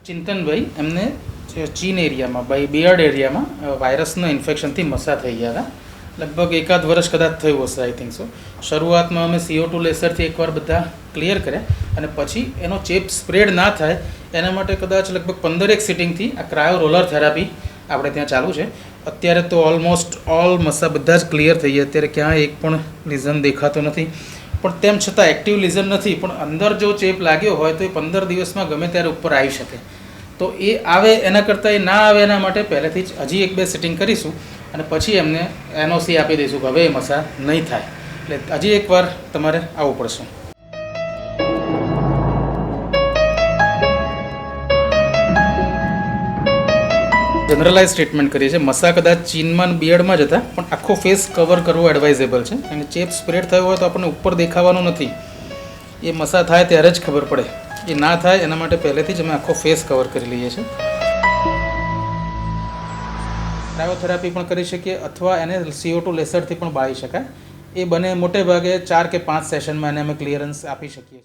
ચિંતનભાઈ એમને ચીન એરિયામાં બિયર્ડ એરિયામાં વાયરસના ઇન્ફેક્શનથી મસા થઈ ગયા હતા. લગભગ એકાદ વર્ષ કદાચ થયું હશે, આઈ થિંક સો. શરૂઆતમાં અમે CO2 લેસરથી એકવાર બધા ક્લિયર કર્યા અને પછી એનો ચેપ સ્પ્રેડ ના થાય એના માટે કદાચ લગભગ 15 સિટિંગથી આ ક્રાયો રોલર થેરાપી આપણે ત્યાં ચાલુ છે. અત્યારે તો ઓલમોસ્ટ ઓલ મસા બધા જ ક્લિયર થઈ ગયા. અત્યારે ક્યાંય એક પણ લીઝન દેખાતો નથી, પણ તેમ છતાં એક્ટિવ લીઝન નથી. પણ અંદર જો ચેપ લાગ્યો હોય તો એ 15 દિવસમાં ગમે ત્યારે ઉપર આવી શકે. તો એ આવે એના કરતાં એ ના આવે એના માટે પહેલેથી જ હજી 1-2 સિટિંગ કરીશું અને પછી એમને NOC આપી દઈશું કે હવે એ મસા નહીં થાય. એટલે હજી એકવાર તમારે આવવું પડશે. જનરલાઇઝ ટ્રીટમેન્ટ કરીએ છીએ. મસા કદાચ ચીનમાં બિયર્ડમાં જ હતા, પણ આખો ફેસ કવર કરવો એડવાઇઝેબલ છે. અને ચેપ સ્પ્રેડ થયો હોય તો આપણને ઉપર દેખાવાનું નથી. એ મસા થાય ત્યારે જ ખબર પડે. એ ના થાય એના માટે પહેલેથી જ અમે આખો ફેસ કવર કરી લઈએ છીએ. ક્રાયોથેરાપી પણ કરી શકીએ અથવા એને CO2 લેસરથી પણ બાળી શકાય. એ બને મોટે ભાગે 4 કે 5 સેશનમાં એને અમે ક્લિયરન્સ આપી શકીએ.